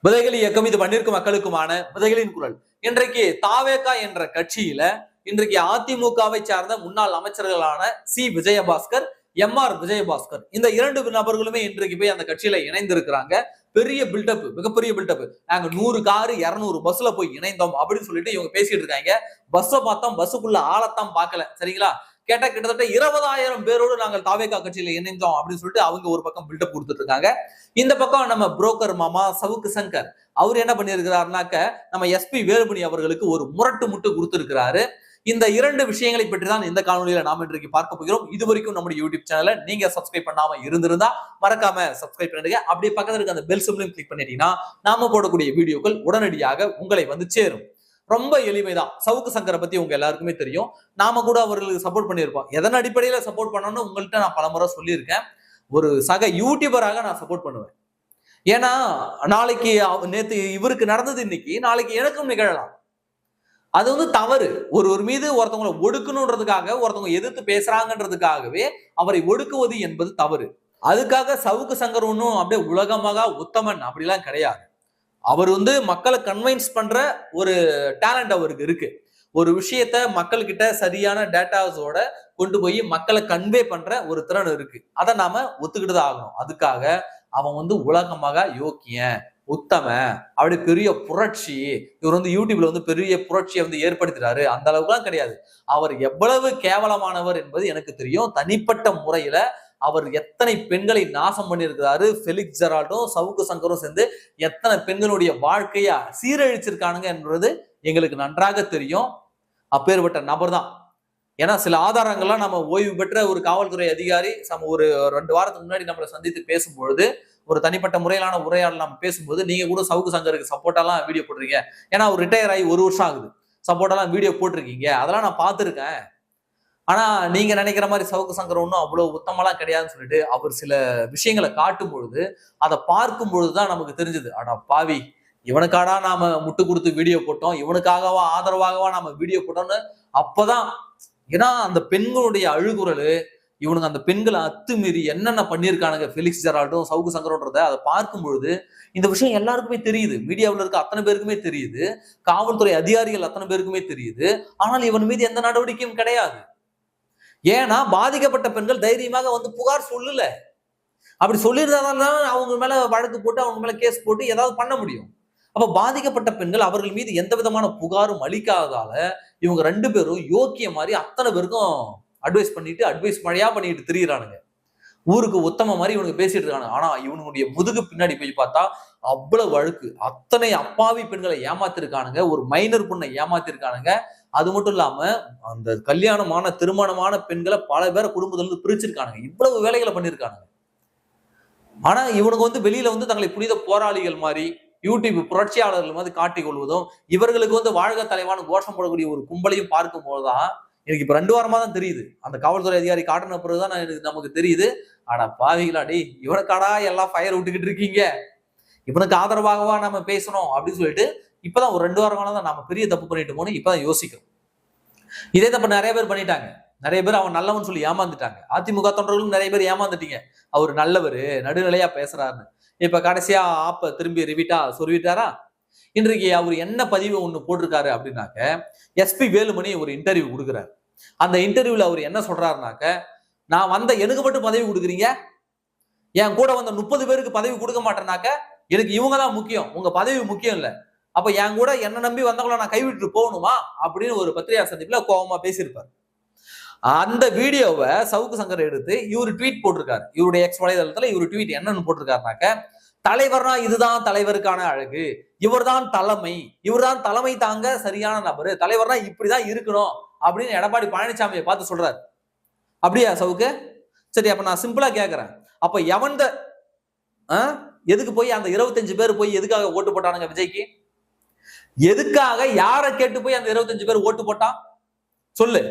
விதைகள் இயக்கம் இது பண்ணிருக்கும் மக்களுக்குமான விதைகளின் குரல். இன்றைக்கு தாவேகா என்ற கட்சியில இன்றைக்கு அதிமுகவை சார்ந்த முன்னாள் அமைச்சர்களான சி விஜயபாஸ்கர், எம்.ஆர். விஜயபாஸ்கர் இந்த இரண்டு நபர்களுமே இன்றைக்கு போய் அந்த கட்சியில இணைந்திருக்கிறாங்க. பெரிய பில்டப், மிகப்பெரிய பில்டப். நாங்க 100 காரு 200 பஸ்ல போய் இணைந்தோம் அப்படின்னு சொல்லிட்டு இவங்க பேசிட்டு இருக்காங்க. பஸ்ஸை பார்த்தோம், பஸ்ஸுக்குள்ள ஆளத்தான் பார்க்கல. சரிங்களா? கேட்டா கிட்டத்தட்ட 20,000 பேரோடு நாங்கள் தாவேகா கட்சியில இணைந்தோம் அப்படின்னு சொல்லிட்டு அவங்க ஒரு பக்கம் பில்டப் கொடுத்துட்டு இருக்காங்க. இந்த பக்கம் நம்ம புரோக்கர் மாமா சவுக்கு சங்கர் அவர் என்ன பண்ணிருக்கிறாருனாக்க நம்ம எஸ்பி வேலுமணி அவர்களுக்கு ஒரு முரட்டு முட்டு கொடுத்திருக்கிறாரு. இந்த இரண்டு விஷயங்களை பற்றி தான் இந்த காணொலியில நாம இன்றைக்கு பார்க்க போகிறோம். இது வரைக்கும் நம்முடைய யூடியூப் சேனலை நீங்க சப்ஸ்கிரைப் பண்ணாம இருந்திருந்தா மறக்காம சப்ஸ்கிரைப் பண்ணிடுங்க. அப்படியே பக்கத்துல இருக்க அந்த பெல் சிம்பலையும் கிளிக் பண்ணிட்டீங்கன்னா நாம போடக்கூடிய வீடியோக்கள் உடனடியாக உங்களை வந்து சேரும். ரொம்ப எளிமைதான். சவுக்கு சங்கரை பத்தி உங்க எல்லாருக்குமே தெரியும். நாம கூட அவர்களுக்கு சப்போர்ட் பண்ணியிருப்போம். எதன் அடிப்படையில சப்போர்ட் பண்ணணும்னு உங்கள்கிட்ட நான் பலமுறை சொல்லியிருக்கேன். ஒரு சக யூடியூபராக நான் சப்போர்ட் பண்ணுவேன். ஏன்னா நாளைக்கு நேத்து இவருக்கு நடந்தது இன்னைக்கு, நாளைக்கு எனக்கும் நிகழலாம். அது வந்து தவறு. ஒருவர் மீது ஒருத்தவங்களை ஒடுக்கணுன்றதுக்காக, ஒருத்தவங்க எதிர்த்து பேசுறாங்கன்றதுக்காகவே அவரை ஒடுக்குவது என்பது தவறு. அதுக்காக சவுக்கு சங்கர் ஒன்னும் அப்படியே உலகமாக உத்தமன் அப்படிலாம் கிடையாது. அவர் வந்து மக்களை கன்வின்ஸ் பண்ற ஒரு டேலண்ட் அவருக்கு இருக்கு. ஒரு விஷயத்த மக்கள் கிட்ட சரியான டேட்டாஸோட கொண்டு போய் மக்களை கன்வே பண்ற ஒரு திறன் இருக்கு. அதை நாம ஒத்துக்கிட்டு தான் ஆகணும். அதுக்காக அவன் வந்து உலகமாக யோக்கியன், உத்தம, அப்படி பெரிய புரட்சி, இவர் வந்து யூடியூப்ல வந்து பெரிய புரட்சியை வந்து ஏற்படுத்துறாரு, அந்த அளவுக்குலாம் கிடையாது. அவர் எவ்வளவு கேவலமானவர் என்பது எனக்கு தெரியும். தனிப்பட்ட முறையில அவர் எத்தனை பெண்களை நாசம் பண்ணியிருக்கிறாரு. ஃபெலிக்ஸ் ஜெரால்டும் சவுக்கு சங்கரும் சேர்ந்து எத்தனை பெண்களுடைய வாழ்க்கைய சீரழிச்சிருக்கானுங்க என்பது எங்களுக்கு நன்றாக தெரியும். அப்பேற்பட்ட நபர் தான். ஏன்னா சில ஆதாரங்கள்லாம் நம்ம ஓய்வு பெற்ற ஒரு காவல்துறை அதிகாரி ஒரு 2 வாரத்துக்கு முன்னாடி நம்மளை சந்தித்து பேசும்பொழுது, ஒரு தனிப்பட்ட முறையிலான உரையாடல் நம்ம பேசும்போது, நீங்க கூட சவுக்கு சங்கருக்கு சப்போர்ட்டாலாம் வீடியோ போட்டிருக்கீங்க. ஏன்னா அவர் ரிட்டையர் ஆகி 1 வருஷம் ஆகுது. சப்போர்ட்டாலாம் வீடியோ போட்டிருக்கீங்க, அதெல்லாம் நான் பார்த்துருக்கேன். ஆனா நீங்க நினைக்கிற மாதிரி சவுக்கு சங்கர் ஒன்றும் அவ்வளவு உத்தமெல்லாம் கிடையாதுன்னு சொல்லிட்டு அவர் சில விஷயங்களை காட்டும் பொழுது, அதை பார்க்கும் பொழுதுதான் நமக்கு தெரிஞ்சது, அடா பாவி, இவனுக்காடா நாம முட்டு கொடுத்து வீடியோ போட்டோம், இவனுக்காகவா ஆதரவாகவா நாம வீடியோ போட்டோம்னு. அப்பதான் ஏன்னா அந்த பெண்களுடைய அழுகுறல், இவனுங்க அந்த பெண்களை அத்துமீறி என்னென்ன பண்ணியிருக்கானுங்க ஃபெலிக்ஸ் ஜெரால்டும் சவுக்கு சங்கரோன்றத அதை பார்க்கும் பொழுது இந்த விஷயம் எல்லாருக்குமே தெரியுது. மீடியாவில் இருக்க அத்தனை பேருக்குமே தெரியுது, காவல்துறை அதிகாரிகள் அத்தனை பேருக்குமே தெரியுது. ஆனால் இவன் மீது எந்த நடவடிக்கையும் கிடையாது. ஏன்னா பாதிக்கப்பட்ட பெண்கள் தைரியமாக வந்து புகார் சொல்லல. அப்படி சொல்லியிருந்தாதான் அவங்க மேல வழக்கு போட்டு அவங்க மேல கேஸ் போட்டு ஏதாவது பண்ண முடியும். அப்ப பாதிக்கப்பட்ட பெண்கள் அவர்கள் மீது எந்த விதமான புகாரும் அளிக்காததால இவங்க 2 பேரும் யோக்கிய மாதிரி அத்தனை பேருக்கும் அட்வைஸ் மழையா பண்ணிட்டு திரியிறானுங்க. ஊருக்கு உத்தம மாதிரி இவனுக்கு பேசிட்டு இருக்கானுங்க. ஆனா இவனுடைய முதுகு பின்னாடி போய் பார்த்தா அவ்வளவு வழக்கு, அத்தனை அப்பாவி பெண்களை ஏமாத்திருக்கானுங்க, ஒரு மைனர் பொண்ணை ஏமாத்திருக்கானுங்க. அது மட்டும் இல்லாம அந்த கல்யாணமான திருமணமான பெண்களை பல பேரை குடும்பத்துல இருந்து பிரிச்சிருக்கானுங்க. இவ்வளவு வேலைகளை பண்ணிருக்கானுங்க. ஆனா இவனுக்கு வந்து வெளியில வந்து தங்களை புனித போராளிகள் மாதிரி, யூடியூப் புரட்சியாளர்கள் மாதிரி காட்டிக் கொள்வதும், இவர்களுக்கு வந்து வாழ்க தலைவான கோஷம் போடக்கூடிய ஒரு கும்பலையும் பார்க்கும் போதுதான் எனக்கு இப்ப 2 வாரமா தான் தெரியுது. அந்த காவல்துறை அதிகாரி காட்டின பிறகுதான் நமக்கு தெரியுது, ஆனா பாவிகளாடி, இவனுக்காடா எல்லாம் ஃபயர் விட்டுக்கிட்டு இருக்கீங்க, இவனுக்கு ஆதரவாகவா நம்ம பேசணும் அப்படின்னு சொல்லிட்டு இப்பதான் ஒரு 2 வாரம் தான் நாம பெரிய தப்பு பண்ணிட்டு போனோம். இப்பதான் யோசிக்கிறோம். இதே தப்பு நிறைய பேர் பண்ணிட்டாங்க. நிறைய பேர் அவன் நல்லவன் சொல்லி ஏமாந்துட்டாங்க. அதிமுக தொண்டர்களும் நிறைய பேர் ஏமாந்துட்டீங்க, அவர் நல்லவர் நடுநிலையா பேசுறாருன்னு. இப்ப கடைசியா ஆப்ப திரும்பி சொருவிட்டாரா? இன்றைக்கு அவர் என்ன பதிவு ஒண்ணு போட்டிருக்காரு அப்படின்னாக்க, எஸ்பி வேலுமணி ஒரு இன்டர்வியூ கொடுக்குறாரு. அந்த இன்டர்வியூல அவர் என்ன சொல்றாருனாக்க, நான் வந்த எனக்கு மட்டும் பதவி கொடுக்குறீங்க, என் கூட வந்த 30 பேருக்கு பதவி கொடுக்க மாட்டேன்னாக்க எனக்கு இவங்க தான் முக்கியம், உங்க பதவி முக்கியம் இல்ல, அப்ப என் கூட என்ன நம்பி வந்தவங்கள நான் கைவிட்டு போகணுமா அப்படின்னு ஒரு பத்திரிகை சந்திப்புல கோபமா பேசியிருப்பார். அந்த வீடியோவை சவுக்கு சங்கர் எடுத்து இவர் ட்வீட் போட்டிருக்காரு. இவருடைய எக்ஸ் வலைதளத்துல இவர் ட்வீட் என்னன்னு போட்டிருக்காருனாக்க, தலைவர்னா இதுதான் தலைவருக்கான அழகு, இவர்தான் தலைமை தாங்க சரியான நபரு, தலைவர்னா இப்படிதான் இருக்கணும் அப்படின்னு எடப்பாடி பழனிசாமியை பார்த்து சொல்றாரு. அப்படியா சவுக்கு? சரி, அப்ப நான் சிம்பிளா கேட்கிறேன், அப்ப எவன்த எதுக்கு போய் அந்த 25 பேர் போய் எதுக்காக ஓட்டு போட்டானுங்க விஜய்க்கு? எதுக்காக யாரை கேட்டு போய் அந்த 25 பேர் ஓட்டு போட்டான்? சொல்லு,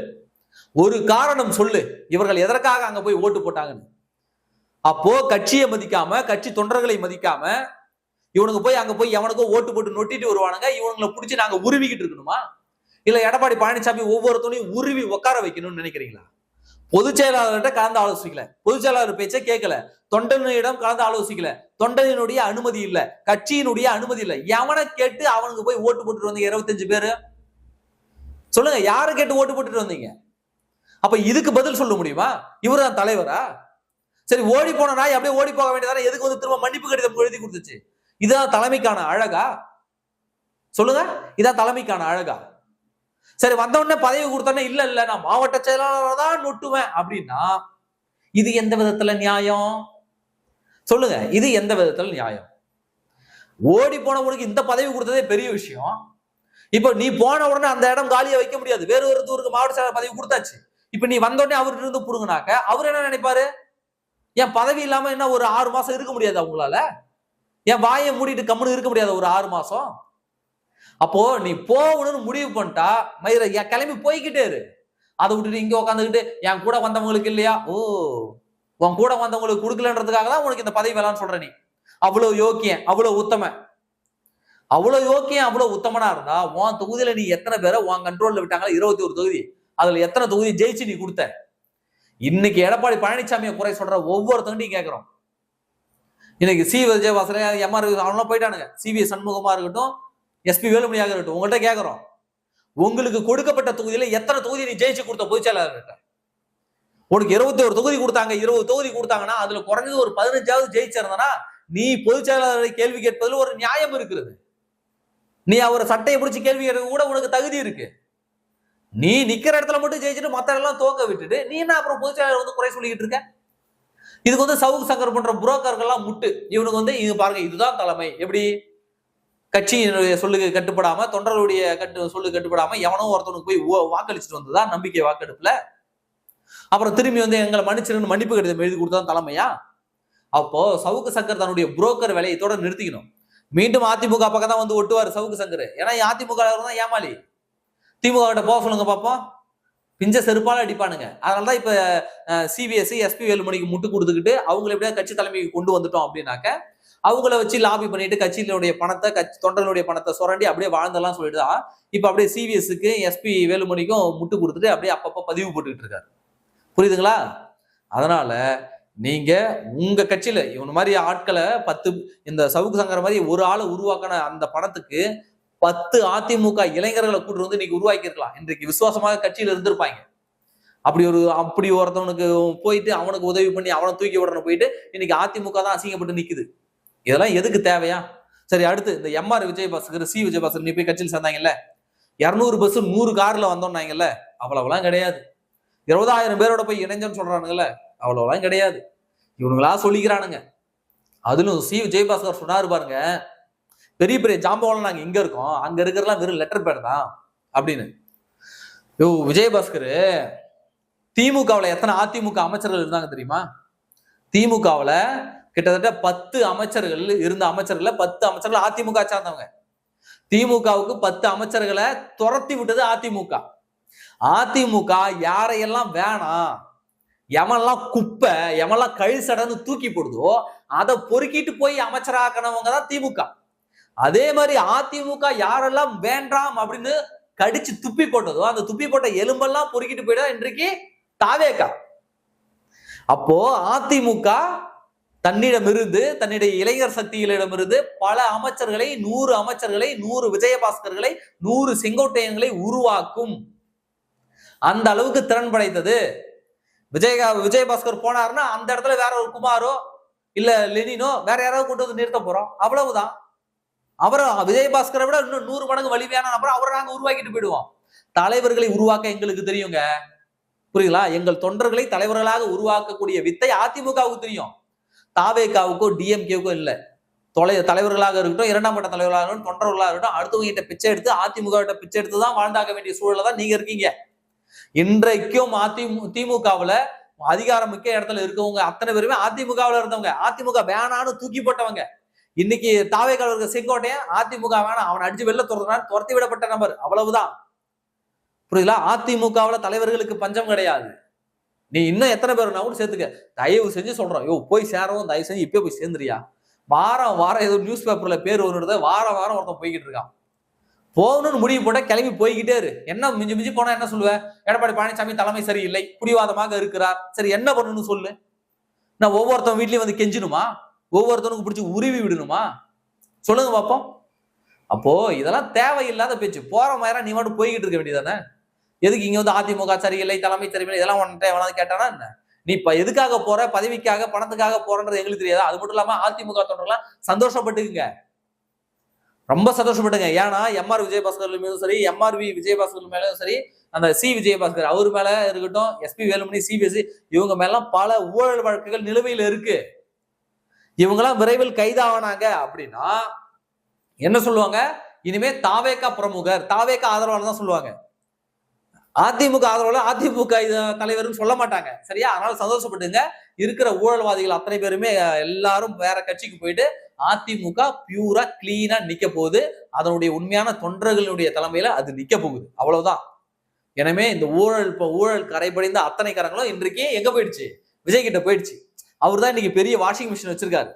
ஒரு காரணம் சொல்லு, இவர்கள் எதற்காக அங்க போய் ஓட்டு போட்டாங்கன்னு. அப்போ கட்சியை மதிக்காம, கட்சி தொண்டர்களை மதிக்காம இவனுக்கு போய் அங்க போய் எவனுக்கோ ஓட்டு போட்டு நொட்டிட்டு வருவானுங்க. இவங்களை பிடிச்சி நாங்க உருவிக்கிட்டு இருக்கணுமா? இல்ல எடப்பாடி பழனிசாமி ஒவ்வொருத்தனையும் உருவி உட்கார வைக்கணும்னு நினைக்கிறீங்களா? பொதுச் செயலாளர்கிட்ட கலந்து ஆலோசிக்கல, பொதுச் செயலாளர் பேச்சை கேட்கல, தொண்டனிடம் கலந்து ஆலோசிக்கல, தொண்டனினுடைய அனுமதி இல்ல, கட்சியினுடைய அனுமதி இல்ல. எவனை கேட்டு அவனுக்கு போய் ஓட்டு போட்டுட்டு வந்தீங்க 25 பேரு? சொல்லுங்க, யாரை கேட்டு ஓட்டு போட்டுட்டு வந்தீங்க? அப்ப இதுக்கு பதில் சொல்ல முடியுமா? இவரு தான் தலைவரா? சரி, ஓடி போன நாய் அப்படியே ஓடி போக வேண்டியதானே, எதுக்கு வந்து திரும்ப மன்னிப்பு கடிதம் எழுதி கொடுத்துச்சு? இதான் தலைமைக்கான அழகா? சொல்லுங்க, இதான் தலைமைக்கான அழகா? சரி, வந்த உடனே பதவி கொடுத்தோன்னே இல்ல இல்ல நான் மாவட்ட செயலாளர் தான் நொட்டுவேன் அப்படின்னா இது எந்த விதத்துல நியாயம்? சொல்லுங்க, இது எந்த விதத்துல நியாயம்? ஓடி போனவனுக்கு இந்த பதவி கொடுத்ததே பெரிய விஷயம். இப்ப நீ போன உடனே அந்த இடம் காலியா வைக்க முடியாது, வேற ஒரு ஊருக்கு மாவட்ட செயலாளர் பதவி கொடுத்தாச்சு. இப்ப நீ வந்த உடனே அவர்கிட்ட இருந்து புடுங்கினாக்க அவர் என்ன நினைப்பாரு? என் பதவி இல்லாம என்ன ஒரு 6 மாசம் இருக்க முடியாது அவங்களால? என் வாயை மூடிட்டு கம்முன்னு இருக்க முடியாது ஒரு 6 மாசம்? அப்போ நீ போகணும்னு முடிவு பண்ணிட்டா மயிர கிளம்பி போய்கிட்டே இரு. அதை விட்டுட்டு இங்க உட்காந்துக்கிட்டு என் கூட வந்தவங்களுக்கு இல்லையா, ஓ உன் கூட வந்தவங்களுக்கு கொடுக்கலன்றதுக்காக தான் உனக்கு இந்த பதவி வேளான்னு சொல்ற. நீ அவ்வளவு யோக்கியம், அவ்வளவு உத்தம, அவ்வளவு யோக்கியம், அவ்வளவு உத்தமனா இருந்தா உன் தொகுதியில நீ எத்தனை பேரை உன் கண்ட்ரோல்ல விட்டாங்களா? 21 தொகுதி, அதுல எத்தனை தொகுதி ஜெயிச்சு நீ கொடுத்த? இன்னைக்கு எடப்பாடி பழனிசாமியை குறை சொல்ற ஒவ்வொருத்தங்களையும் கேட்கிறோம். இன்னைக்கு சி விஜயபாஸ்கர், எம்ஆர் அவங்களாம் போயிட்டானுங்க. சிவி சண்முகமா இருக்கட்டும், எஸ்பி வேலுமணியாக இருக்கட்டும், உங்கள்கிட்ட கேட்கிறோம், உங்களுக்கு கொடுக்கப்பட்ட தொகுதியில எத்தனை தொகுதி நீ ஜெயிச்சு கொடுத்த பொதுச் செயலாளர்? உனக்கு 21 தொகுதி கொடுத்தாங்க, 20 தொகுதி கொடுத்தாங்கன்னா அதுல குறைஞ்சது ஒரு 15ஆவது ஜெயிச்சிருந்தனா நீ பொதுச் செயலாளரை கேள்வி கேட்பதில் ஒரு நியாயம் இருக்கிறது. நீ அவரை சட்டையை பிடிச்சி கேள்வி கேட்க கூட உனக்கு தகுதி இருக்கு. நீ நிக்கிற இடத்துல மட்டும் ஜெயிச்சுட்டு மத்த எல்லாம் தோக்க விட்டுட்டு நீ என்ன அப்புறம் பொதுச் செயலாளர் வந்து குறை சொல்லிக்கிட்டு இருக்க? இதுக்கு வந்து சவுக்கு சங்கர் பண்ற புரோக்கர்கள்லாம் முட்டு. இவனுக்கு வந்து இது பாருங்க, இதுதான் தலைமை. எப்படி கட்சியினுடைய சொல்லுக்கு கட்டுப்படாம, தொண்டர்களுடைய சொல்லுக்கு கட்டுப்படாம எவனோ ஒருத்தனுக்கு போய் வாக்களிச்சுட்டு வந்ததா நம்பிக்கை வாக்கெடுப்புல. அப்புறம் திரும்பி வந்து எங்களை மன்னிச்சிருன்னு மன்னிப்பு கடிதம் எழுதி கொடுத்தா தலைமையா? அப்போ சவுக்கு சங்கர் தன்னுடைய புரோக்கர் வேலையை இதோட நிறுத்திக்கணும். மீண்டும் அதிமுக பக்கம் தான் வந்து ஒட்டுவார் சவுக்கு சங்கர். ஏன்னா அதிமுக தான் ஏமாளி. திமுக கிட்ட போக சொல்லுங்க பாப்போம், பிஞ்ச செருப்பால அடிப்பானுங்க. அதனாலதான் இப்ப சிபிஎஸ்சி எஸ்பி வேலுமணிக்கு முட்டு கொடுத்துக்கிட்டு அவங்களை எப்படியா கட்சி தலைமைக்கு கொண்டு வந்துட்டோம் அப்படின்னாக்க அவங்கள வச்சு லாபி பண்ணிட்டு கட்சியினுடைய பணத்தை, தொண்டர்களுடைய பணத்தை சுரண்டி அப்படியே வாழ்ந்தெல்லாம் சொல்லிட்டு தான் இப்ப அப்படியே சிபிஎஸ்க்கு எஸ்பி வேலுமணிக்கும் முட்டு கொடுத்துட்டு அப்படியே அப்பப்ப பதிவு போட்டுக்கிட்டு இருக்காரு. புரியுதுங்களா? அதனால நீங்க உங்க கட்சியில இவன் மாதிரி ஆட்களை 10, இந்த சவுக்கு சங்கர மாதிரி ஒரு ஆளை உருவாக்கின அந்த பணத்துக்கு 10 அதிமுக இளைஞர்களை கூட்டு வந்து இன்னைக்கு உருவாக்கி இருக்கலாம். இன்றைக்கு விசுவாசமாக கட்சியில இருந்திருப்பாங்க. அப்படி ஒருத்தவனுக்கு போயிட்டு அவனுக்கு உதவி பண்ணி அவனை தூக்கி விடணும் போயிட்டு இன்னைக்கு அதிமுக தான் அசிங்கப்பட்டு நிக்குது. இதெல்லாம் எதுக்கு தேவையா? சரி, அடுத்து இந்த எம்ஆர் விஜயபாஸ்கர், சி விஜயபாஸ்கர் நீ போய் கட்சியில் சேர்ந்தாங்கல்ல, 200 பஸ் 100 கார்ல வந்தோம்னாங்கல்ல, அவ்வளவுலாம் கிடையாது. 20,000 பேரோட போய் இணைஞ்சோன்னு சொல்றானுங்கல்ல, அவ்வளவுலாம் கிடையாது. இவனுங்களா சொல்லிக்கிறானுங்க. அதிலும் சி விஜயபாஸ்கர் சொன்னாரு பாருங்க, பெரிய பெரிய ஜாம்பவான் நாங்க இங்க இருக்கோம், அங்க இருக்கிறதெல்லாம் வெறும் லெட்டர் பேட் தான் அப்படின்னு. விஜயபாஸ்கர் திமுகவுல எத்தனை அதிமுக அமைச்சர்கள் இருந்தாங்க தெரியுமா? திமுகவுல கிட்டத்தட்ட 10 அமைச்சர்கள் இருந்த அமைச்சர்கள் 10 அமைச்சர்கள் அதிமுக சார்ந்தவங்க. திமுகவுக்கு 10 அமைச்சர்களை துரத்தி விட்டது அதிமுக. அதிமுக யாரையெல்லாம் வேணாம், எவன்லாம் குப்பை, எவன்லாம் கழிசடன்னு தூக்கி போடுதோ அதை பொறுக்கிட்டு போய் அமைச்சராக்கணவங்க தான் திமுக. அதே மாதிரி அதிமுக யாரெல்லாம் வேண்டாம் அப்படின்னு கடிச்சு துப்பி போட்டதோ அந்த துப்பி போட்ட எலும்பெல்லாம் பொறுக்கிட்டு போயிட்டா இன்றைக்கு தாவேகா. அப்போ அதிமுக தன்னிடமிருந்து, தன்னுடைய இளைஞர் சக்திகளிடமிருந்து பல அமைச்சர்களை, 100 அமைச்சர்களை, 100 விஜயபாஸ்கர்களை, 100 செங்கோட்டையன்களை உருவாக்கும் அந்த அளவுக்கு திறன் படைத்தது. விஜயபாஸ்கர் போனாருன்னா அந்த இடத்துல வேற ஒரு குமாரோ இல்ல லெனினோ வேற யாராவது கொண்டு வந்து நிறுத்த போறோம், அவ்வளவுதான். அப்புறம் விஜயபாஸ்கரை விட இன்னும் 100 மடங்கு வலிமையான அப்புறம் அவரை நாங்க உருவாக்கிட்டு போயிடுவோம். தலைவர்களை உருவாக்க எங்களுக்கு தெரியுங்க, புரியுங்களா? எங்கள் தொண்டர்களை தலைவர்களாக உருவாக்கக்கூடிய வித்தை அதிமுகவுக்கு தெரியும், தாவேகாவுக்கோ டிஎம்கேவுக்கோ இல்ல. தலைவர்களாக இருக்கட்டும், 2ஆம் கட்ட தலைவர்களாக இருக்கட்டும், தொண்டர்களாக இருக்கட்டும், அடுத்தவங்க கிட்ட பிச்சை எடுத்து அதிமுக கிட்ட பிச்சை எடுத்து தான் வாழ்ந்தாக்க வேண்டிய சூழல தான் நீங்க இருக்கீங்க. இன்றைக்கும் திமுகவுல அதிகாரம் மிக்க இடத்துல இருக்கவங்க அத்தனை பேருமே அதிமுகவுல இருந்தவங்க, அதிமுக வேணான்னு தூக்கி போட்டவங்க. இன்னைக்கு தாவேகால இருக்க செங்கோட்டையன் அதிமுக வேணாம், அவனை அடிச்சு வெளில துரத்தி விடப்பட்ட நபர், அவ்வளவுதான். புரியுதுங்களா? அதிமுகவுல தலைவர்களுக்கு பஞ்சம் கிடையாது. நீ இன்னும் எத்தனை பேருனா கூட சேர்த்துக்க, தயவு செஞ்சு சொல்றோம், போய் சேரவும் தயவு செஞ்சு இப்பயே போய் சேர்ந்துறியா. வாரம் வாரம் ஏதோ நியூஸ் பேப்பர்ல பேர் வருது, வாரம் வாரம் ஒருத்தன் போய்கிட்டு இருக்கான். போகணும்னு முடிவு போட்ட கிளம்பி போய்கிட்டே இரு. என்ன மிஞ்சி மிஞ்சி போனா என்ன சொல்லுவ? எடப்பாடி பழனிசாமி தலைமை சரியில்லை, புடிவாதமாக இருக்கிறார். சரி, என்ன பண்ணணும்னு சொல்லு. நான் ஒவ்வொருத்தவங்க வீட்லயும் வந்து கெஞ்சணுமா? ஒவ்வொருத்தவனுக்கு பிடிச்சி உருவி விடணுமா? சொல்லுங்க பாப்போம். அப்போ இதெல்லாம் தேவையில்லாத பேச்சு. போற மாதிரி நீ மட்டும் போய்கிட்டு இருக்க வேண்டியதானே? எதுக்கு இங்க வந்து அதிமுக சரியில்லை, தலைமை சரியில்லை, இதெல்லாம் ஒன்றை எவனாவது கேட்டானா என்ன? நீ இப்ப எதுக்காக போற? பதவிக்காக, பணத்துக்காக போறன்றது எங்களுக்கு தெரியாதா? அது மட்டும் இல்லாம அதிமுக தொண்டர்கள்லாம் சந்தோஷப்பட்டுக்குங்க, ரொம்ப சந்தோஷப்பட்டுங்க. ஏன்னா எம்ஆர் விஜயபாஸ்கர் மீதும் சரி, எம்ஆர்வி விஜயபாஸ்கர் மேலும் சரி, அந்த சி விஜயபாஸ்கர் அவர் மேல இருக்கட்டும், எஸ்பி வேலுமணி, சிபிஎஸ்சி, இவங்க மேலாம் பல ஊழல் வழக்குகள் நிலுவையில் இருக்கு. இவங்கெல்லாம் விரைவில் கைதாவானாங்க அப்படின்னா என்ன சொல்லுவாங்க? இனிமே தாவேகா பிரமுகர், தாவேகா ஆதரவாளர் தான் சொல்லுவாங்க. அதிமுக ஆதரவாளர், அதிமுக தலைவர்னு சொல்ல மாட்டாங்க. சரியா? அதனால சந்தோஷப்பட்டுங்க. இருக்கிற ஊழல்வாதிகள் அத்தனை பேருமே எல்லாரும் வேற கட்சிக்கு போயிட்டு அதிமுக பியூரா கிளீனா நிக்க போகுது. அதனுடைய உண்மையான தொண்டர்களுடைய தலைமையில அது நிக்க போகுது. அவ்வளவுதான். எனவே இந்த ஊழல் கரைபடிந்த அத்தனை காரங்களும் இன்றைக்கு எங்க போயிடுச்சு? விஜய் கிட்ட போயிடுச்சு. அவர் தான் இன்னைக்கு பெரிய வாஷிங் மிஷின் வச்சிருக்காரு.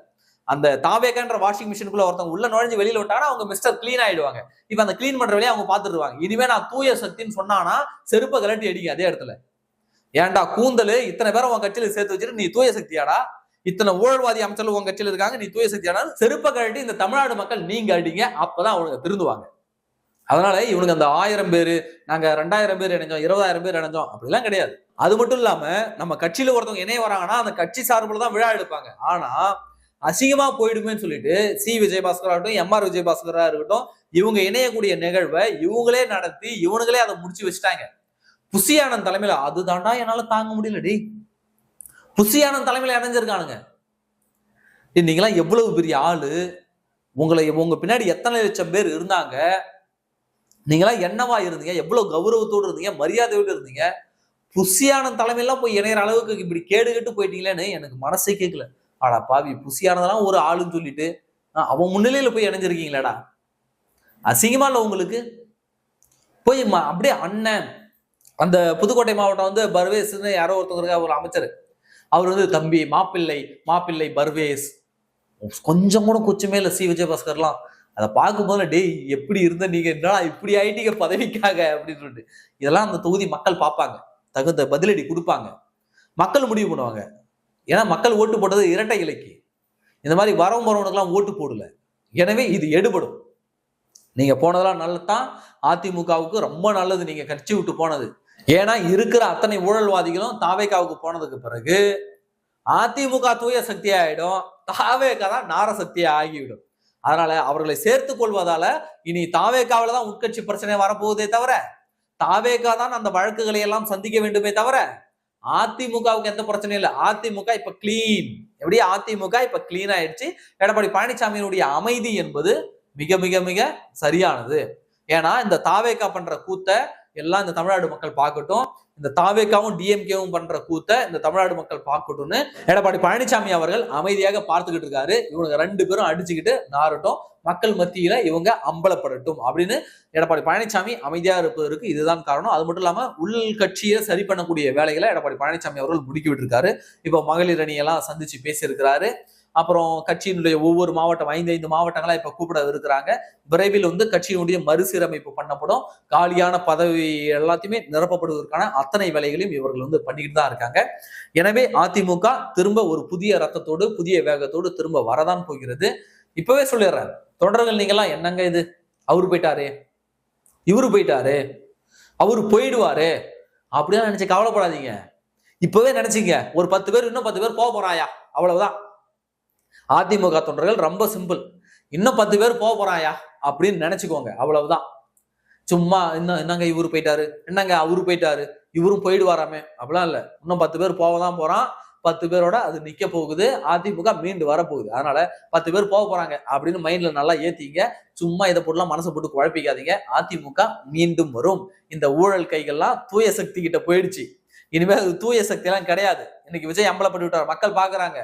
அந்த தாவேகான்ற வாஷிங் மிஷினுக்குள்ள ஒருத்தவங்க உள்ள நுழைஞ்சு வெளியில விட்டாங்கன்னா அவங்க மிஸ்டர் கிளீன் ஆயிடுவாங்க. இப்ப அந்த கிளீன் பண்ற வேலையை அவங்க பாத்துருவாங்க. இனிமே நான் தூய சக்தின்னு சொன்னானா செருப்ப கலட்டி அடிங்க அதே இடத்துல. ஏன்டா கூந்தல் இத்தனை பேரை உன் கட்சியில சேர்த்து வச்சுட்டு நீ தூய சக்தியாடா? இத்தனை ஊழல்வாதி அமைச்சர்கள் உங்க கட்சியில இருக்காங்க, நீ தூய சக்தியாடா? செருப்ப கழட்டி இந்த தமிழ்நாடு மக்கள் நீங்க அடிங்க, அப்பதான் அவங்க திருந்துவாங்க. அதனால இவனுக்கு அந்த 1000 பேரு, நாங்க 2000 பேர் இணைஞ்சோம், 20,000 பேர் இணைஞ்சோம் அப்படிலாம் கிடையாது. அது மட்டும் இல்லாம நம்ம கட்சியில ஒருத்தவங்க இணைய வராங்கன்னா அந்த கட்சி சார்பில் தான் விழா எடுப்பாங்க. ஆனா அசிங்கமா போயிடுமேன்னு சொல்லிட்டு சி விஜயபாஸ்கரா இருக்கட்டும், எம்ஆர் விஜயபாஸ்கரா இருக்கட்டும், இவங்க இணையக்கூடிய நிகழ்வை இவங்களே நடத்தி இவனுங்களே அதை முடிச்சு வச்சுட்டாங்க. புசியானந்த் தலைமையில அதுதான்டா என்னால தாங்க முடியல. டேய், புசியானந்த் தலைமையில இணைஞ்சிருக்கானுங்க. நீங்களாம் எவ்வளவு பெரிய ஆளு, உங்க பின்னாடி எத்தனை லட்சம் பேர் இருந்தாங்க, நீங்களாம் என்னவா இருந்தீங்க, எவ்வளவு கௌரவத்தோடு இருந்தீங்க, மரியாதையோடு இருந்தீங்க. புசியானந்த் தலைமையெல்லாம் போய் இணையற அளவுக்கு இப்படி கேடு கெட்டு போயிட்டீங்களேன்னு எனக்கு மனசே கேட்கல. ஆடா பாவி, புசியானதெல்லாம் ஒரு ஆளுன்னு சொல்லிட்டு அவன் முன்னிலையில போய் இணைஞ்சிருக்கீங்களாடா? அசிங்கமா இல்ல உங்களுக்கு? போய் அப்படியே அண்ணன் அந்த புதுக்கோட்டை மாவட்டம் வந்து பர்வேஸ்ன்னு யாரோ ஒருத்தவங்க ஒரு அமைச்சர், அவர் வந்து தம்பி மாப்பிள்ளை பர்வேஸ், கொஞ்சம் கூட கொச்சுமே இல்லை சி விஜயபாஸ்கர்லாம். அதை பார்க்கும்போது டேய் எப்படி இருந்த நீங்க என்னடா இப்படி ஆயிட்டீங்க பதவிக்காக அப்படின்னு சொல்லிட்டு, இதெல்லாம் அந்த தொகுதி மக்கள் பார்ப்பாங்க, தகுந்த பதிலடி கொடுப்பாங்க, மக்கள் முடிவு பண்ணுவாங்க. ஏன்னா மக்கள் ஓட்டு போட்டது இரட்டை இலைக்கு. இந்த மாதிரி வரவங்களுக்கெல்லாம் ஓட்டு போடல. எனவே இது எடுபடும். நீங்க போனதெல்லாம் நல்லதுதான். அதிமுகவுக்கு ரொம்ப நல்லது நீங்க கட்சி விட்டு போனது. ஏன்னா இருக்கிற அத்தனை ஊழல்வாதிகளும் தாவேகாவுக்கு போனதுக்கு பிறகு அதிமுக தூய சக்தி ஆயிடும், தாவேகா தான் நார சக்தியா ஆகிவிடும். அதனால அவர்களை சேர்த்துக் கொள்வதால இனி தாவேகாவில தான் உட்கட்சி பிரச்சனை வரப்போகுதே தவிர, தாவேகா தான் அந்த வழக்குகளை எல்லாம் சந்திக்க வேண்டுமே தவிர அதிமுகவுக்கு எந்த பிரச்சனையும் இல்லை. அதிமுக இப்ப கிளீன். எப்படி அதிமுக இப்ப கிளீன் ஆயிடுச்சு. எடப்பாடி பழனிசாமியினுடைய அமைதி என்பது மிக மிக மிக சரியானது. ஏன்னா இந்த தாவேகா பண்ற கூத்த எல்லாம் இந்த தமிழ்நாடு மக்கள் பார்க்கட்டும், இந்த தாவேகாவும் டிஎம்கேவும் பண்ற கூத்த இந்த தமிழ்நாடு மக்கள் பார்க்கட்டும்னு எடப்பாடி பழனிசாமி அவர்கள் அமைதியாக பார்த்துக்கிட்டு இருக்காரு. இவங்க 2 பேரும் அடிச்சுக்கிட்டு நாரட்டும், மக்கள் மத்தியில இவங்க அம்பலப்படட்டும் அப்படின்னு எடப்பாடி பழனிசாமி அமைதியா இருப்பதற்கு இதுதான் காரணம். அது மட்டும் இல்லாம உள் கட்சியை சரி பண்ணக்கூடிய வேலைகளை எடப்பாடி பழனிசாமி அவர்கள் முடுக்கிவிட்டு இருக்காரு. இப்போ மகளிர் அணியெல்லாம் சந்திச்சு பேசியிருக்கிறாரு. அப்புறம் கட்சியினுடைய ஒவ்வொரு மாவட்டம் 5 மாவட்டங்களா இப்ப கூப்பிட இருக்கிறாங்க. விரைவில் வந்து கட்சியினுடைய மறுசீரமைப்பு பண்ணப்படும். காலியான பதவி எல்லாத்தையுமே நிரப்பப்படுவதற்கான அத்தனை வேலைகளையும் இவர்கள் வந்து பண்ணிக்கிட்டு தான் இருக்காங்க. எனவே அதிமுக திரும்ப ஒரு புதிய ரத்தத்தோடு புதிய வேகத்தோடு திரும்ப வரதான் போகிறது. இப்பவே சொல்லிடுறாரு, தொண்டர்கள் நீங்கெல்லாம் என்னங்க இது, அவரு போயிட்டாரு, இவரு போயிட்டாரு, அவரு போயிடுவாரு அப்படிதான் நினைச்சு கவலைப்படாதீங்க. இப்பவே நினைச்சீங்க ஒரு 10 பேர் இன்னும் 10 பேர் போக போறாயா, அவ்வளவுதான். அதிமுக தொண்டர்கள் ரொம்ப சிம்பிள், இன்னும் 10 பேர் போக போறாயா அப்படின்னு நினைச்சுக்கோங்க, அவ்வளவுதான். சும்மா என்னங்க இவரு போயிட்டாரு, என்னங்க அவரு போயிட்டாரு, இவரும் போயிடுவாராமே அப்படிலாம் இல்ல. இன்னும் 10 பேர் போகதான் போறான். 10 பேரோட அது நிக்க போகுது. அதிமுக மீண்டு வரப்போகுது. அதனால 10 பேர் போக போறாங்க அப்படின்னு மைண்ட்ல நல்லா ஏத்திங்க. சும்மா இதை போட்டுலாம் மனசை போட்டு குழப்பிக்காதீங்க. அதிமுக மீண்டும் வரும். இந்த ஊழல் கைகள்லாம் தூய சக்தி கிட்ட போயிடுச்சு. இனிமே அது தூய சக்தி எல்லாம் கிடையாது. இன்னைக்கு விஜய் அம்பலப்பட்டு விட்டார், மக்கள் பாக்குறாங்க.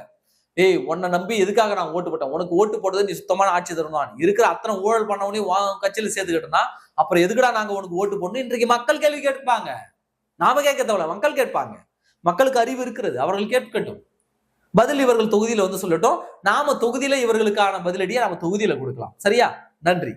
ஏய், உன்னை நம்பி எதுக்காக நான் ஓட்டு போட்டேன், உனக்கு ஓட்டு போட்டது நீ சுத்தமான ஆட்சி தரணும், இருக்கிற அத்தனை ஊழல் பண்ணவனையும் கட்சியில சேர்த்துக்கிட்டோம்னா அப்புறம் எதுக்குடா நாங்க உனக்கு ஓட்டு போடணும் இன்றைக்கு மக்கள் கேள்வி கேட்பாங்க. நாம கேட்க தேவையில்ல, மக்கள் கேட்பாங்க. மக்களுக்கு அறிவு இருக்கிறது, அவர்கள் கேட்கட்டும். பதில் இவர்கள் தொகுதியில வந்து சொல்லட்டும். நாம தொகுதியில இவர்களுக்கான பதிலடியை நாம தொகுதியில கொடுக்கலாம். சரியா? நன்றி.